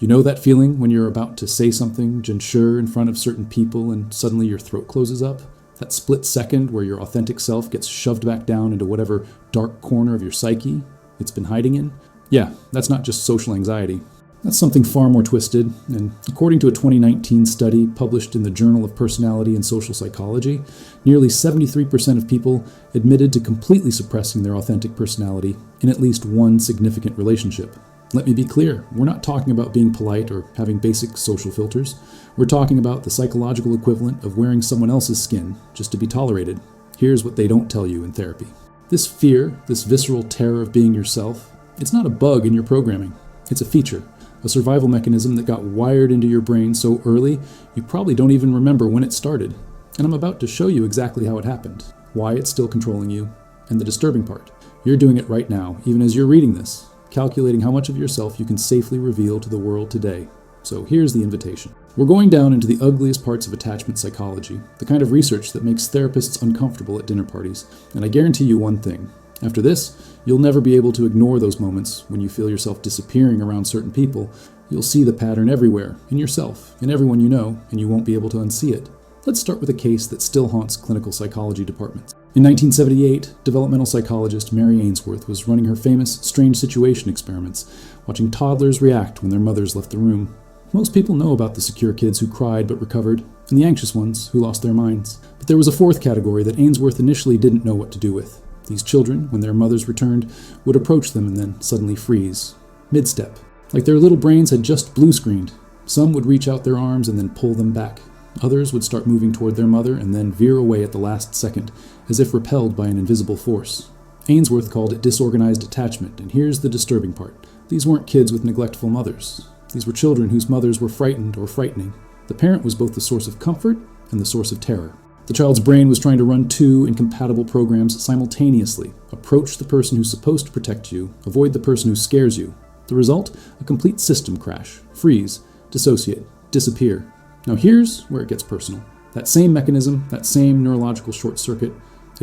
You know that feeling when you're about to say something gensure in front of certain people and suddenly your throat closes up? That split second where your authentic self gets shoved back down into whatever dark corner of your psyche it's been hiding in? Yeah, that's not just social anxiety. That's something far more twisted, and according to a 2019 study published in the Journal of Personality and Social Psychology, nearly 73% of people admitted to completely suppressing their authentic personality in at least one significant relationship. Let me be clear, we're not talking about being polite or having basic social filters. We're talking about the psychological equivalent of wearing someone else's skin just to be tolerated. Here's what they don't tell you in therapy. This fear, this visceral terror of being yourself, it's not a bug in your programming. It's a feature, a survival mechanism that got wired into your brain so early you probably don't even remember when it started. And I'm about to show you exactly how it happened, why it's still controlling you, and the disturbing part. You're doing it right now, even as you're reading this, calculating how much of yourself you can safely reveal to the world today. So here's the invitation. We're going down into the ugliest parts of attachment psychology, the kind of research that makes therapists uncomfortable at dinner parties. And I guarantee you one thing. After this, you'll never be able to ignore those moments when you feel yourself disappearing around certain people. You'll see the pattern everywhere, in yourself, in everyone you know, and you won't be able to unsee it. Let's start with a case that still haunts clinical psychology departments. In 1978, developmental psychologist Mary Ainsworth was running her famous strange situation experiments, watching toddlers react when their mothers left the room. Most people know about the secure kids who cried but recovered, and the anxious ones who lost their minds. But there was a fourth category that Ainsworth initially didn't know what to do with. These children, when their mothers returned, would approach them and then suddenly freeze, mid-step, like their little brains had just blue-screened. Some would reach out their arms and then pull them back. Others would start moving toward their mother and then veer away at the last second, as if repelled by an invisible force. Ainsworth called it disorganized attachment, and here's the disturbing part. These weren't kids with neglectful mothers. These were children whose mothers were frightened or frightening. The parent was both the source of comfort and the source of terror. The child's brain was trying to run two incompatible programs simultaneously. Approach the person who's supposed to protect you, avoid the person who scares you. The result? A complete system crash. Freeze, dissociate, disappear. Now here's where it gets personal. That same mechanism, that same neurological short circuit,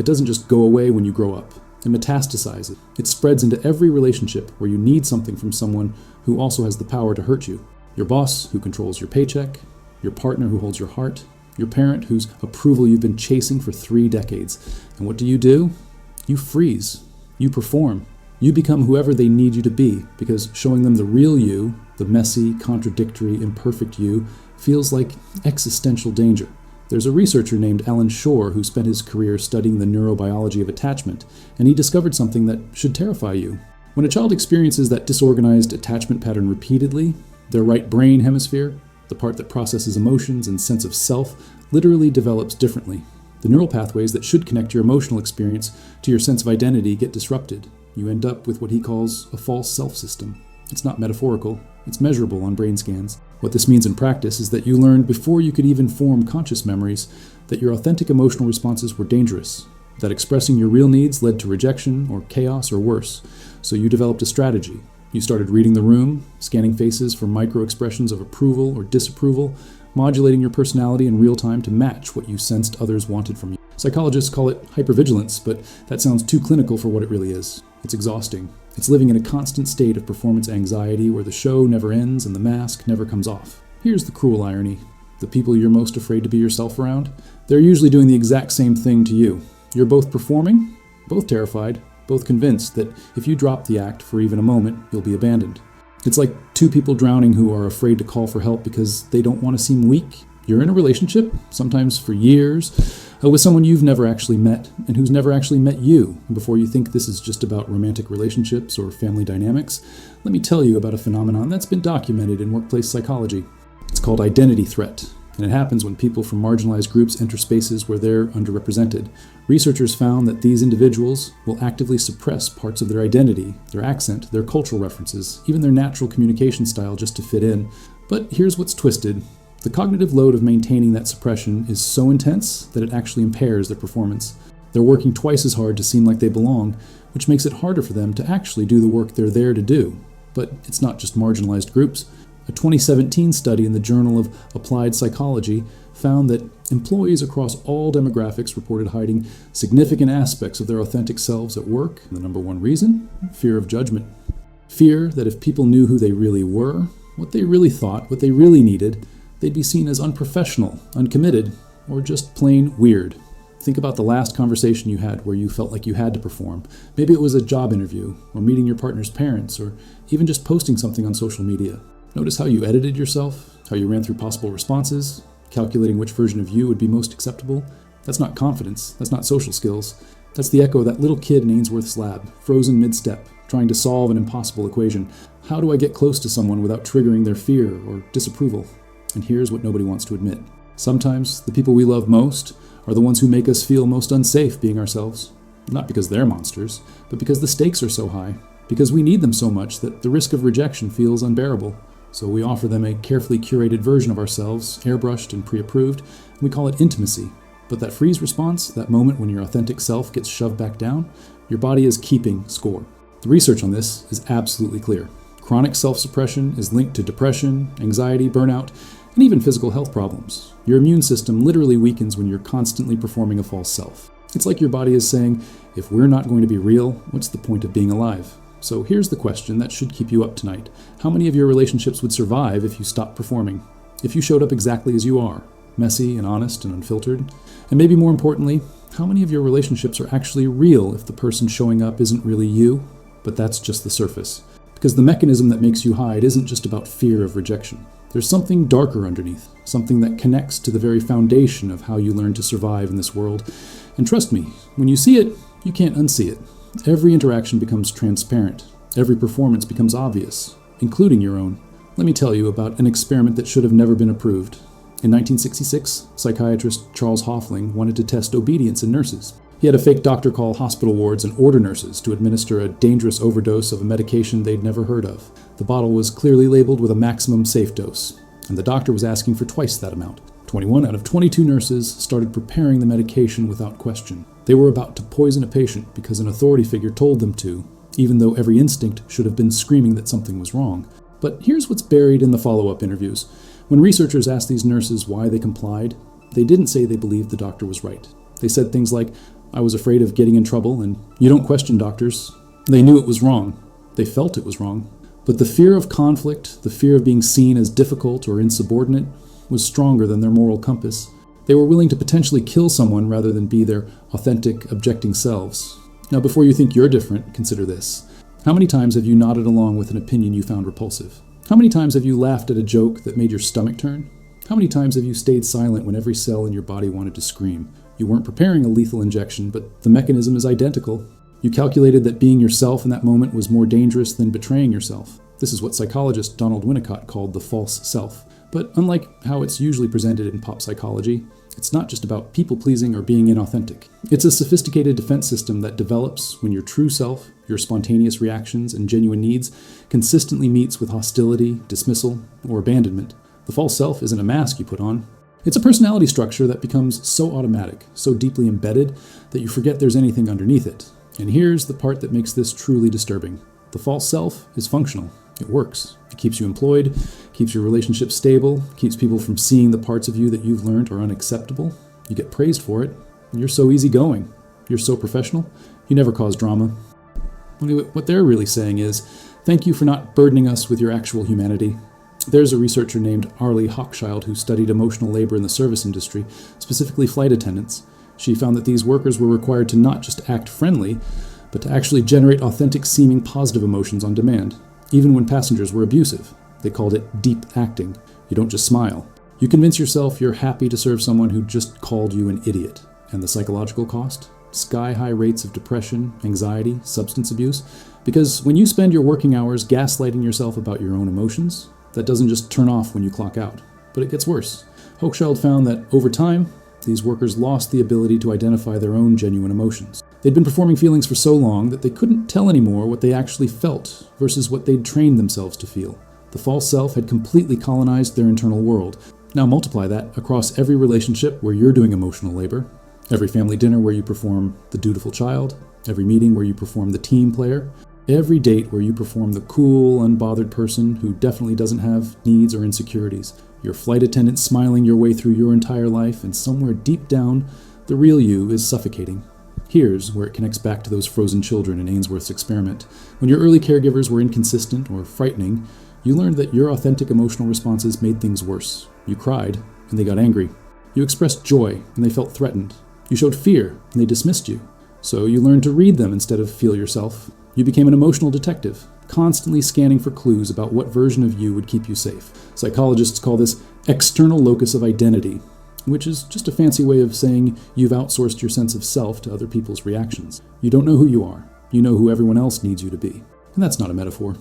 it doesn't just go away when you grow up. It metastasizes. It spreads into every relationship where you need something from someone who also has the power to hurt you. Your boss who controls your paycheck, your partner who holds your heart, your parent whose approval you've been chasing for 3 decades. And what do? You freeze. You perform. You become whoever they need you to be, because showing them the real you, the messy, contradictory, imperfect you, feels like existential danger. There's a researcher named Alan Shore who spent his career studying the neurobiology of attachment, and he discovered something that should terrify you. When a child experiences that disorganized attachment pattern repeatedly, their right brain hemisphere, the part that processes emotions and sense of self, literally develops differently. The neural pathways that should connect your emotional experience to your sense of identity get disrupted. You end up with what he calls a false self-system. It's not metaphorical, it's measurable on brain scans. What this means in practice is that you learned before you could even form conscious memories that your authentic emotional responses were dangerous, that expressing your real needs led to rejection or chaos or worse. So you developed a strategy. You started reading the room, scanning faces for micro-expressions of approval or disapproval, modulating your personality in real time to match what you sensed others wanted from you. Psychologists call it hypervigilance, but that sounds too clinical for what it really is. It's exhausting. It's living in a constant state of performance anxiety where the show never ends and the mask never comes off. Here's the cruel irony. The people you're most afraid to be yourself around, they're usually doing the exact same thing to you. You're both performing, both terrified, both convinced that if you drop the act for even a moment, you'll be abandoned. It's like two people drowning who are afraid to call for help because they don't want to seem weak. You're in a relationship, sometimes for years, with someone you've never actually met and who's never actually met you. And before you think this is just about romantic relationships or family dynamics, let me tell you about a phenomenon that's been documented in workplace psychology. It's called identity threat, and it happens when people from marginalized groups enter spaces where they're underrepresented. Researchers found that these individuals will actively suppress parts of their identity, their accent, their cultural references, even their natural communication style just to fit in. But here's what's twisted. The cognitive load of maintaining that suppression is so intense that it actually impairs their performance. They're working twice as hard to seem like they belong, which makes it harder for them to actually do the work they're there to do. But it's not just marginalized groups. A 2017 study in the Journal of Applied Psychology found that employees across all demographics reported hiding significant aspects of their authentic selves at work. And the number one reason? Fear of judgment. Fear that if people knew who they really were, what they really thought, what they really needed, they'd be seen as unprofessional, uncommitted, or just plain weird. Think about the last conversation you had where you felt like you had to perform. Maybe it was a job interview, or meeting your partner's parents, or even just posting something on social media. Notice how you edited yourself, how you ran through possible responses, calculating which version of you would be most acceptable. That's not confidence, that's not social skills. That's the echo of that little kid in Ainsworth's lab, frozen mid-step, trying to solve an impossible equation. How do I get close to someone without triggering their fear or disapproval? And here's what nobody wants to admit. Sometimes the people we love most are the ones who make us feel most unsafe being ourselves. Not because they're monsters, but because the stakes are so high, because we need them so much that the risk of rejection feels unbearable. So we offer them a carefully curated version of ourselves, airbrushed and pre-approved, and we call it intimacy. But that freeze response, that moment when your authentic self gets shoved back down, your body is keeping score. The research on this is absolutely clear. Chronic self-suppression is linked to depression, anxiety, burnout, and even physical health problems. Your immune system literally weakens when you're constantly performing a false self. It's like your body is saying, if we're not going to be real, what's the point of being alive? So here's the question that should keep you up tonight. How many of your relationships would survive if you stopped performing? If you showed up exactly as you are, messy and honest and unfiltered? And maybe more importantly, how many of your relationships are actually real if the person showing up isn't really you, but that's just the surface? Because the mechanism that makes you hide isn't just about fear of rejection. There's something darker underneath, something that connects to the very foundation of how you learn to survive in this world. And trust me, when you see it, you can't unsee it. Every interaction becomes transparent. Every performance becomes obvious, including your own. Let me tell you about an experiment that should have never been approved. In 1966, psychiatrist Charles Hoffling wanted to test obedience in nurses. He had a fake doctor call hospital wards and order nurses to administer a dangerous overdose of a medication they'd never heard of. The bottle was clearly labeled with a maximum safe dose, and the doctor was asking for twice that amount. 21 out of 22 nurses started preparing the medication without question. They were about to poison a patient because an authority figure told them to, even though every instinct should have been screaming that something was wrong. But here's what's buried in the follow-up interviews. When researchers asked these nurses why they complied, they didn't say they believed the doctor was right. They said things like, I was afraid of getting in trouble, and you don't question doctors. They knew it was wrong. They felt it was wrong. But the fear of conflict, the fear of being seen as difficult or insubordinate, was stronger than their moral compass. They were willing to potentially kill someone rather than be their authentic, objecting selves. Now, before you think you're different, consider this. How many times have you nodded along with an opinion you found repulsive? How many times have you laughed at a joke that made your stomach turn? How many times have you stayed silent when every cell in your body wanted to scream? You weren't preparing a lethal injection, but the mechanism is identical. You calculated that being yourself in that moment was more dangerous than betraying yourself. This is what psychologist Donald Winnicott called the false self. But unlike how it's usually presented in pop psychology, it's not just about people-pleasing or being inauthentic. It's a sophisticated defense system that develops when your true self, your spontaneous reactions and genuine needs, consistently meets with hostility, dismissal, or abandonment. The false self isn't a mask you put on. It's a personality structure that becomes so automatic, so deeply embedded, that you forget there's anything underneath it. And here's the part that makes this truly disturbing. The false self is functional. It works. It keeps you employed, keeps your relationship stable, keeps people from seeing the parts of you that you've learned are unacceptable. You get praised for it, and you're so easygoing. You're so professional. You never cause drama. What they're really saying is, thank you for not burdening us with your actual humanity. There's a researcher named Arlie Hochschild who studied emotional labor in the service industry, specifically flight attendants. She found that these workers were required to not just act friendly, but to actually generate authentic-seeming positive emotions on demand, even when passengers were abusive. They called it deep acting. You don't just smile. You convince yourself you're happy to serve someone who just called you an idiot. And the psychological cost? Sky-high rates of depression, anxiety, substance abuse. Because when you spend your working hours gaslighting yourself about your own emotions, that doesn't just turn off when you clock out, but it gets worse. Hochschild found that over time, these workers lost the ability to identify their own genuine emotions. They'd been performing feelings for so long that they couldn't tell anymore what they actually felt versus what they'd trained themselves to feel. The false self had completely colonized their internal world. Now multiply that across every relationship where you're doing emotional labor, every family dinner where you perform the dutiful child, every meeting where you perform the team player, every date where you perform the cool, unbothered person who definitely doesn't have needs or insecurities. Your flight attendant smiling your way through your entire life, and somewhere deep down, the real you is suffocating. Here's where it connects back to those frozen children in Ainsworth's experiment. When your early caregivers were inconsistent or frightening, You learned that your authentic emotional responses made things worse. You cried, and they got angry. You expressed joy, and they felt threatened. You showed fear, and they dismissed you. So you learned to read them instead of feel yourself. You became an emotional detective, constantly scanning for clues about what version of you would keep you safe. Psychologists call this external locus of identity, which is just a fancy way of saying you've outsourced your sense of self to other people's reactions. You don't know who you are. You know who everyone else needs you to be. And that's not a metaphor.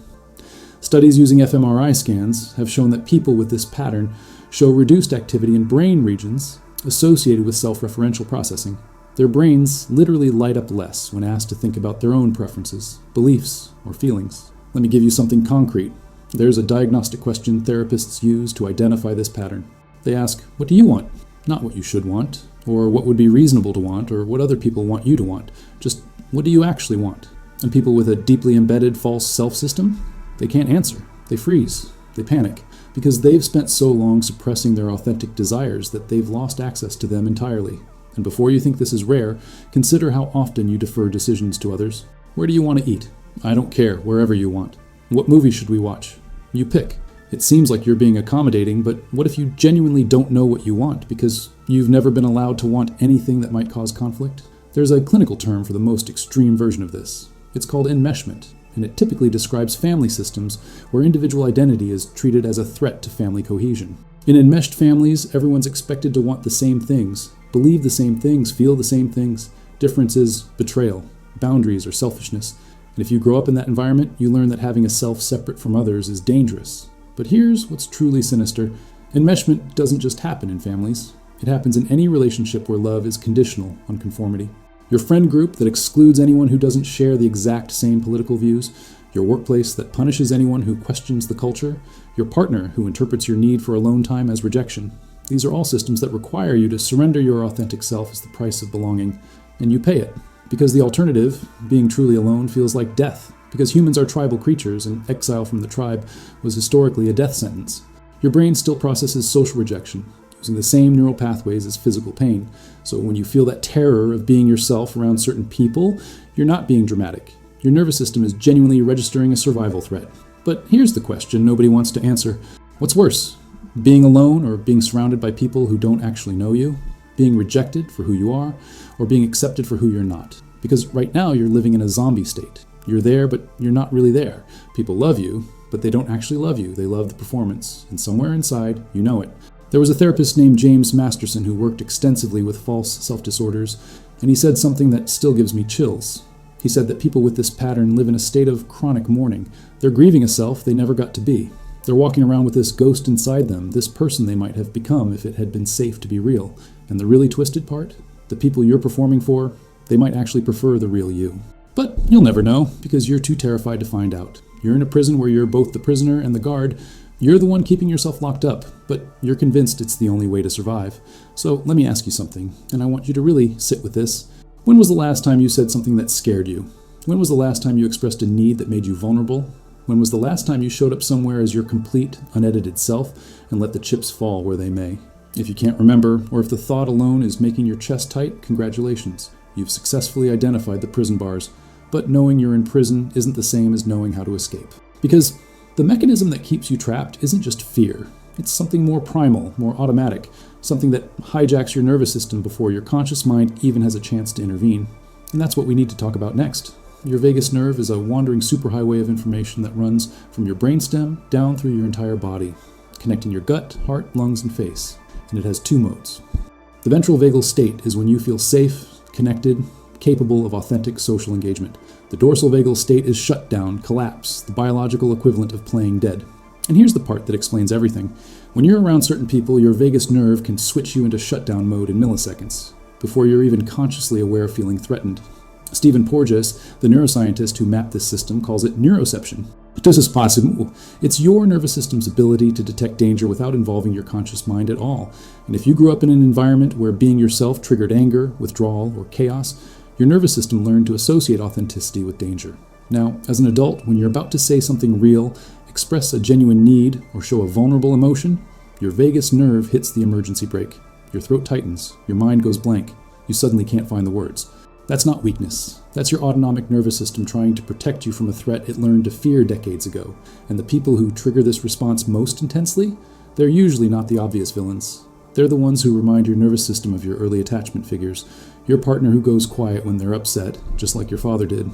Studies using fMRI scans have shown that people with this pattern show reduced activity in brain regions associated with self-referential processing. Their brains literally light up less when asked to think about their own preferences, beliefs, or feelings. Let me give you something concrete. There's a diagnostic question therapists use to identify this pattern. They ask, what do you want? Not what you should want, or what would be reasonable to want, or what other people want you to want. Just, what do you actually want? And people with a deeply embedded false self-system, they can't answer. They freeze. They panic. Because they've spent so long suppressing their authentic desires that they've lost access to them entirely. And before you think this is rare, consider how often you defer decisions to others. Where do you want to eat? I don't care, wherever you want. What movie should we watch? You pick. It seems like you're being accommodating, but what if you genuinely don't know what you want because you've never been allowed to want anything that might cause conflict? There's a clinical term for the most extreme version of this. It's called enmeshment, and it typically describes family systems where individual identity is treated as a threat to family cohesion. In enmeshed families, everyone's expected to want the same things, believe the same things, feel the same things. Difference is betrayal, boundaries, or selfishness. And if you grow up in that environment, you learn that having a self separate from others is dangerous. But here's what's truly sinister. Enmeshment doesn't just happen in families. It happens in any relationship where love is conditional on conformity. Your friend group that excludes anyone who doesn't share the exact same political views, your workplace that punishes anyone who questions the culture, your partner who interprets your need for alone time as rejection. These are all systems that require you to surrender your authentic self as the price of belonging, and you pay it. Because the alternative, being truly alone, feels like death. Because humans are tribal creatures, and exile from the tribe was historically a death sentence. Your brain still processes social rejection, using the same neural pathways as physical pain. So when you feel that terror of being yourself around certain people, you're not being dramatic. Your nervous system is genuinely registering a survival threat. But here's the question nobody wants to answer. What's worse? Being alone or being surrounded by people who don't actually know you? Being rejected for who you are? Or being accepted for who you're not? Because right now you're living in a zombie state. You're there, but you're not really there. People love you, but they don't actually love you. They love the performance. And somewhere inside, you know it. There was a therapist named James Masterson who worked extensively with false self-disorders, and he said something that still gives me chills. He said that people with this pattern live in a state of chronic mourning. They're grieving a self they never got to be. They're walking around with this ghost inside them, this person they might have become if it had been safe to be real. And the really twisted part? The people you're performing for, they might actually prefer the real you. But you'll never know, because you're too terrified to find out. You're in a prison where you're both the prisoner and the guard. You're the one keeping yourself locked up, but you're convinced it's the only way to survive. So let me ask you something, and I want you to really sit with this. When was the last time you said something that scared you? When was the last time you expressed a need that made you vulnerable? When was the last time you showed up somewhere as your complete, unedited self and let the chips fall where they may? If you can't remember, or if the thought alone is making your chest tight, congratulations. You've successfully identified the prison bars. But knowing you're in prison isn't the same as knowing how to escape. Because the mechanism that keeps you trapped isn't just fear. It's something more primal, more automatic, something that hijacks your nervous system before your conscious mind even has a chance to intervene. And that's what we need to talk about next. Your vagus nerve is a wandering superhighway of information that runs from your brainstem down through your entire body, connecting your gut, heart, lungs, and face. And it has two modes. The ventral vagal state is when you feel safe, connected, capable of authentic social engagement. The dorsal vagal state is shut down, collapse, the biological equivalent of playing dead. And here's the part that explains everything. When you're around certain people, your vagus nerve can switch you into shutdown mode in milliseconds, before you're even consciously aware of feeling threatened. Stephen Porges, the neuroscientist who mapped this system, calls it neuroception. This is possible. It's your nervous system's ability to detect danger without involving your conscious mind at all. And if you grew up in an environment where being yourself triggered anger, withdrawal, or chaos, your nervous system learned to associate authenticity with danger. Now, as an adult, when you're about to say something real, express a genuine need, or show a vulnerable emotion, your vagus nerve hits the emergency brake. Your throat tightens, your mind goes blank, you suddenly can't find the words. That's not weakness. That's your autonomic nervous system trying to protect you from a threat it learned to fear decades ago. And the people who trigger this response most intensely, they're usually not the obvious villains. They're the ones who remind your nervous system of your early attachment figures. Your partner who goes quiet when they're upset, just like your father did.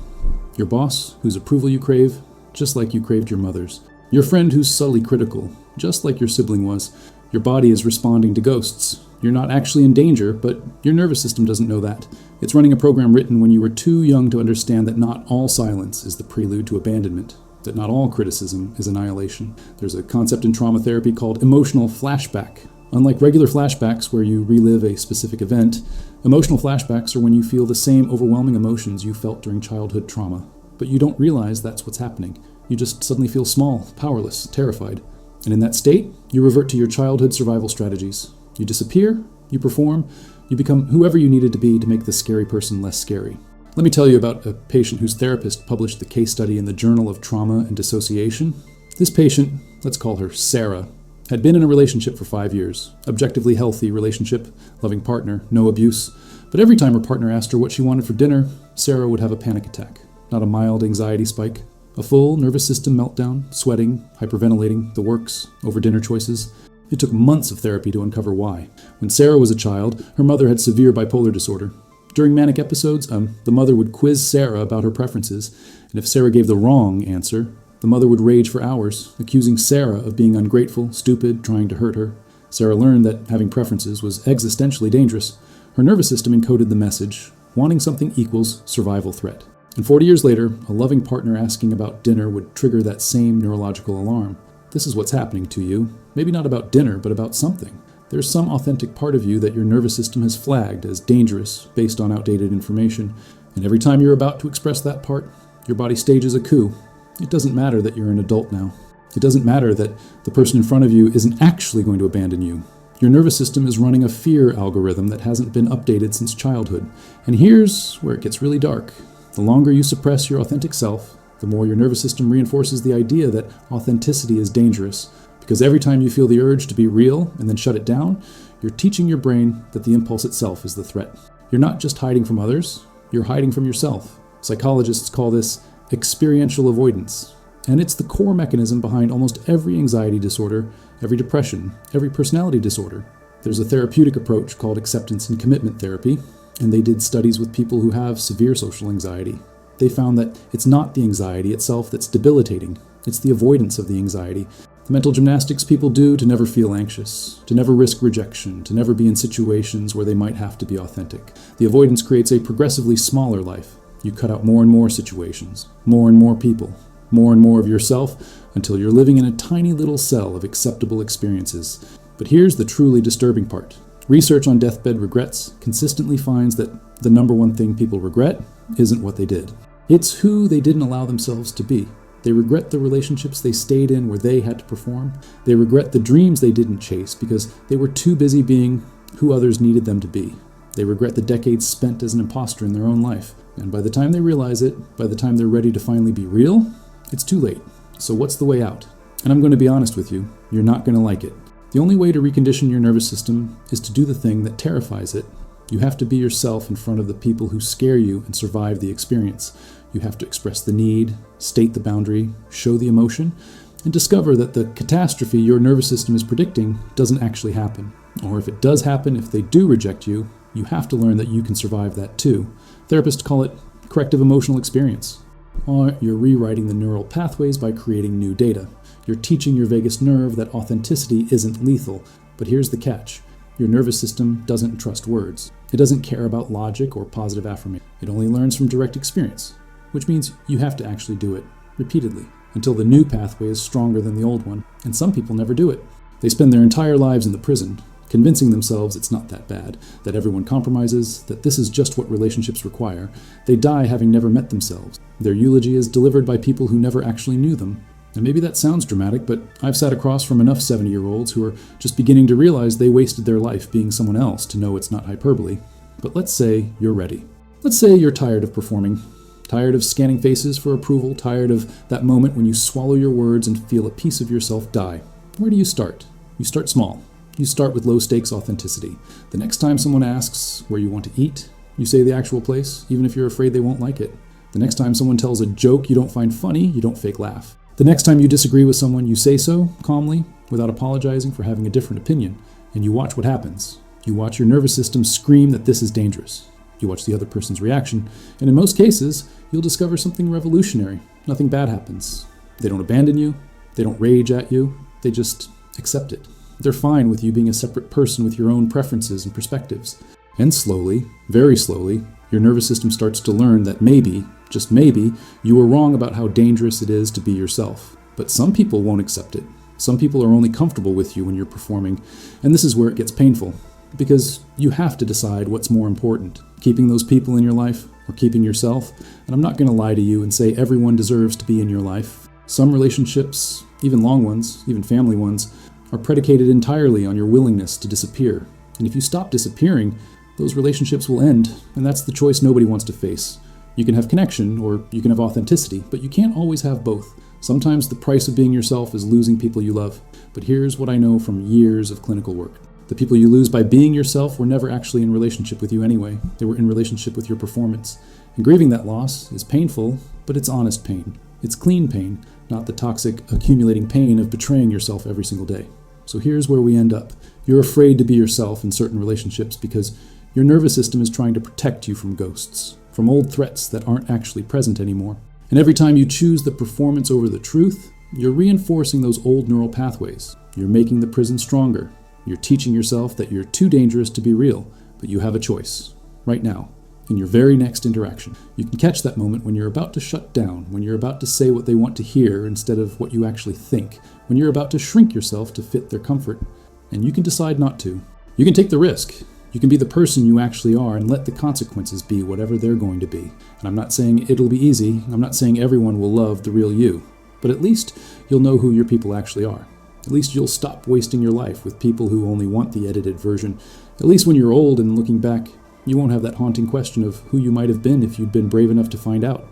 Your boss, whose approval you crave, just like you craved your mother's. Your friend who's subtly critical, just like your sibling was. Your body is responding to ghosts. You're not actually in danger, but your nervous system doesn't know that. It's running a program written when you were too young to understand that not all silence is the prelude to abandonment, that not all criticism is annihilation. There's a concept in trauma therapy called emotional flashback. Unlike regular flashbacks where you relive a specific event, emotional flashbacks are when you feel the same overwhelming emotions you felt during childhood trauma. But you don't realize that's what's happening. You just suddenly feel small, powerless, terrified. And in that state, you revert to your childhood survival strategies. You disappear, you perform, you become whoever you needed to be to make the scary person less scary. Let me tell you about a patient whose therapist published the case study in the Journal of Trauma and Dissociation. This patient, let's call her Sarah, had been in a relationship for 5 years. Objectively healthy relationship, loving partner, no abuse. But every time her partner asked her what she wanted for dinner, Sarah would have a panic attack. Not a mild anxiety spike. A full nervous system meltdown, sweating, hyperventilating, the works, over dinner choices. It took months of therapy to uncover why. When Sarah was a child, her mother had severe bipolar disorder. During manic episodes, the mother would quiz Sarah about her preferences, and if Sarah gave the wrong answer, the mother would rage for hours, accusing Sarah of being ungrateful, stupid, trying to hurt her. Sarah learned that having preferences was existentially dangerous. Her nervous system encoded the message, wanting something equals survival threat. And 40 years later, a loving partner asking about dinner would trigger that same neurological alarm. This is what's happening to you. Maybe not about dinner, but about something. There's some authentic part of you that your nervous system has flagged as dangerous based on outdated information. And every time you're about to express that part, your body stages a coup. It doesn't matter that you're an adult now. It doesn't matter that the person in front of you isn't actually going to abandon you. Your nervous system is running a fear algorithm that hasn't been updated since childhood. And here's where it gets really dark. The longer you suppress your authentic self, the more your nervous system reinforces the idea that authenticity is dangerous. Because every time you feel the urge to be real and then shut it down, you're teaching your brain that the impulse itself is the threat. You're not just hiding from others, you're hiding from yourself. Psychologists call this experiential avoidance. And it's the core mechanism behind almost every anxiety disorder, every depression, every personality disorder. There's a therapeutic approach called acceptance and commitment therapy, and they did studies with people who have severe social anxiety. They found that it's not the anxiety itself that's debilitating, it's the avoidance of the anxiety. The mental gymnastics people do to never feel anxious, to never risk rejection, to never be in situations where they might have to be authentic. The avoidance creates a progressively smaller life. You cut out more and more situations, more and more people, more and more of yourself, until you're living in a tiny little cell of acceptable experiences. But here's the truly disturbing part. Research on deathbed regrets consistently finds that the number one thing people regret isn't what they did. It's who they didn't allow themselves to be. They regret the relationships they stayed in where they had to perform. They regret the dreams they didn't chase because they were too busy being who others needed them to be. They regret the decades spent as an imposter in their own life. And by the time they realize it, by the time they're ready to finally be real, it's too late. So what's the way out? And I'm going to be honest with you, you're not going to like it. The only way to recondition your nervous system is to do the thing that terrifies it. You have to be yourself in front of the people who scare you and survive the experience. You have to express the need, state the boundary, show the emotion, and discover that the catastrophe your nervous system is predicting doesn't actually happen. Or if it does happen, if they do reject you, you have to learn that you can survive that too. Therapists call it corrective emotional experience. Or you're rewriting the neural pathways by creating new data. You're teaching your vagus nerve that authenticity isn't lethal. But here's the catch. Your nervous system doesn't trust words. It doesn't care about logic or positive affirmation. It only learns from direct experience, which means you have to actually do it repeatedly until the new pathway is stronger than the old one. And some people never do it. They spend their entire lives in the prison, convincing themselves it's not that bad, that everyone compromises, that this is just what relationships require. They die having never met themselves. Their eulogy is delivered by people who never actually knew them. And maybe that sounds dramatic, but I've sat across from enough 70-year-olds who are just beginning to realize they wasted their life being someone else to know it's not hyperbole. But let's say you're ready. Let's say you're tired of performing, tired of scanning faces for approval, tired of that moment when you swallow your words and feel a piece of yourself die. Where do you start? You start small. You start with low-stakes authenticity. The next time someone asks where you want to eat, you say the actual place, even if you're afraid they won't like it. The next time someone tells a joke you don't find funny, you don't fake laugh. The next time you disagree with someone, you say so, calmly, without apologizing for having a different opinion, and you watch what happens. You watch your nervous system scream that this is dangerous. You watch the other person's reaction, and in most cases, you'll discover something revolutionary. Nothing bad happens. They don't abandon you. They don't rage at you. They just accept it. They're fine with you being a separate person with your own preferences and perspectives. And slowly, very slowly, your nervous system starts to learn that maybe, just maybe, you were wrong about how dangerous it is to be yourself. But some people won't accept it. Some people are only comfortable with you when you're performing, and this is where it gets painful. Because you have to decide what's more important, keeping those people in your life or keeping yourself. And I'm not going to lie to you and say everyone deserves to be in your life. Some relationships, even long ones, even family ones, are predicated entirely on your willingness to disappear. And if you stop disappearing, those relationships will end, and that's the choice nobody wants to face. You can have connection, or you can have authenticity, but you can't always have both. Sometimes the price of being yourself is losing people you love. But here's what I know from years of clinical work. The people you lose by being yourself were never actually in relationship with you anyway. They were in relationship with your performance. And grieving that loss is painful, but it's honest pain. It's clean pain, not the toxic, accumulating pain of betraying yourself every single day. So here's where we end up. You're afraid to be yourself in certain relationships because your nervous system is trying to protect you from ghosts, from old threats that aren't actually present anymore. And every time you choose the performance over the truth, you're reinforcing those old neural pathways. You're making the prison stronger. You're teaching yourself that you're too dangerous to be real, but you have a choice, right now, in your very next interaction. You can catch that moment when you're about to shut down, when you're about to say what they want to hear instead of what you actually think, when you're about to shrink yourself to fit their comfort, and you can decide not to. You can take the risk. You can be the person you actually are and let the consequences be whatever they're going to be. And I'm not saying it'll be easy. I'm not saying everyone will love the real you, but at least you'll know who your people actually are. At least you'll stop wasting your life with people who only want the edited version. At least when you're old and looking back, you won't have that haunting question of who you might have been if you'd been brave enough to find out.